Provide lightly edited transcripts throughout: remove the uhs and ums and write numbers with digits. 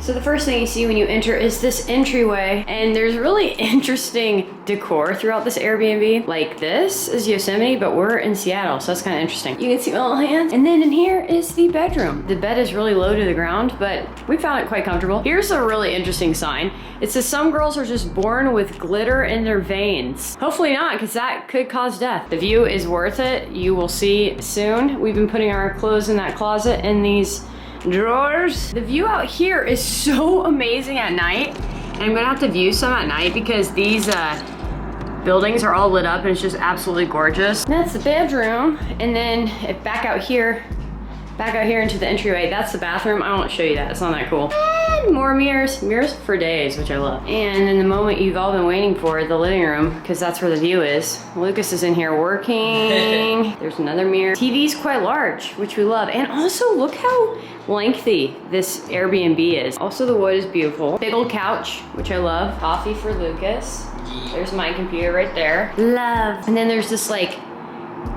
So the first thing you see when you enter is this entryway, and there's really interesting decor throughout this Airbnb. Like this is Yosemite, but we're in Seattle, so that's kind of interesting. You can see my little hands. And then in here is the bedroom. The bed is really low to the ground, but we found it quite comfortable. Here's a really interesting sign. It says some girls are just born with glitter in their veins. Hopefully not, because that could cause death. The view is worth it. You will see soon. We've been putting our clothes in that closet in these drawers. The view out here is so amazing at night, and I'm gonna have to view some at night because these buildings are all lit up and it's just absolutely gorgeous. And that's the bedroom, and then if back out here into the entryway, that's the bathroom. I won't show you that, it's not that cool. And more mirrors for days, which I love. And in the moment you've all been waiting for, the living room, because that's where the view is. Lucas is in here working. There's another mirror. TV's quite large, which we love. And also look how lengthy this Airbnb is. Also the wood is beautiful. Big old couch, which I love. Coffee for Lucas. There's my computer right there. Love. And then there's this like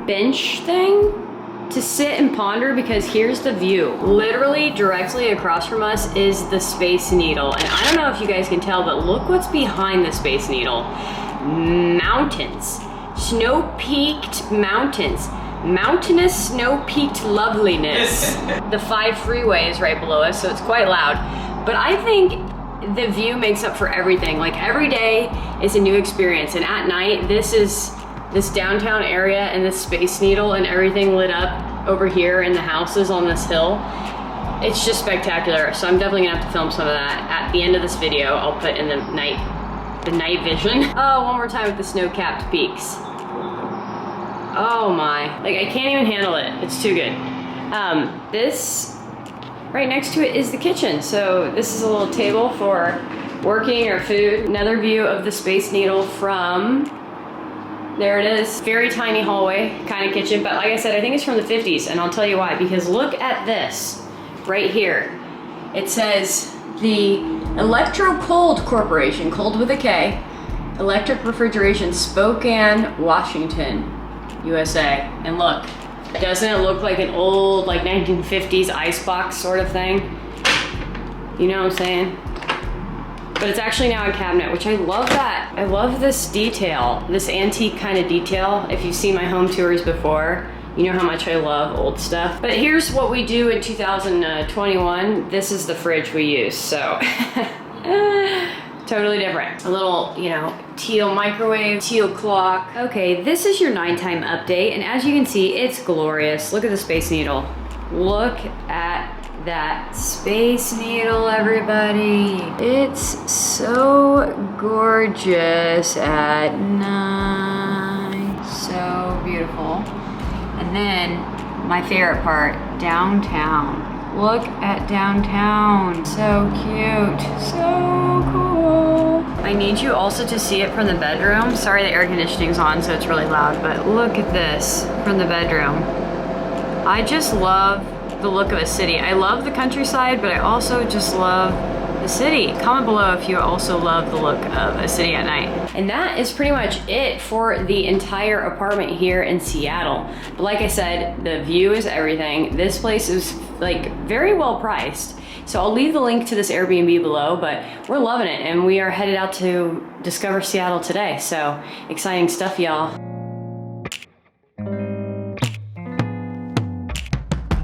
bench thing to sit and ponder, because here's the view. Literally directly across from us is the Space Needle. And I don't know if you guys can tell, but look what's behind the Space Needle. Mountains. Snow-peaked mountains. Mountainous, snow-peaked loveliness. The 5 freeway is right below us, so it's quite loud. But I think the view makes up for everything. Like every day is a new experience, and at night, this downtown area and this Space Needle and everything lit up over here in the houses on this hill. It's just spectacular. So I'm definitely gonna have to film some of that at the end of this video. I'll put in the night vision. Oh, one more time with the snow-capped peaks. Oh my, like I can't even handle it. It's too good. This, right next to it is the kitchen. So this is a little table for working or food. Another view of the Space Needle from, there it is. Very tiny hallway kind of kitchen, but like I said, I think it's from the 50s, and I'll tell you why, because look at this right here. It says the Electro-Cold Corporation, cold with a K, Electric Refrigeration, Spokane, Washington, USA. And look, doesn't it look like an old like 1950s icebox sort of thing? You know what I'm saying? But it's actually now a cabinet, which I love that. I love this detail, this antique kind of detail. If you've seen my home tours before, you know how much I love old stuff. But here's what we do in 2021. This is the fridge we use, so. Totally different. A little, you know, teal microwave, teal clock. Okay, this is your nighttime update, and as you can see, it's glorious. Look at the Space Needle. Look at that Space Needle, everybody. It's so gorgeous at night. So beautiful. And then my favorite part, downtown. Look at downtown. So cute. So cool. I need you also to see it from the bedroom. Sorry, the air conditioning's on, so it's really loud, but look at this from the bedroom. I just love the look of a city. I love the countryside, but I also just love the city. Comment below if you also love the look of a city at night. And that is pretty much it for the entire apartment here in Seattle. But like I said, the view is everything. This place is like very well priced. So I'll leave the link to this Airbnb below, but we're loving it, and we are headed out to discover Seattle today. So exciting stuff, y'all.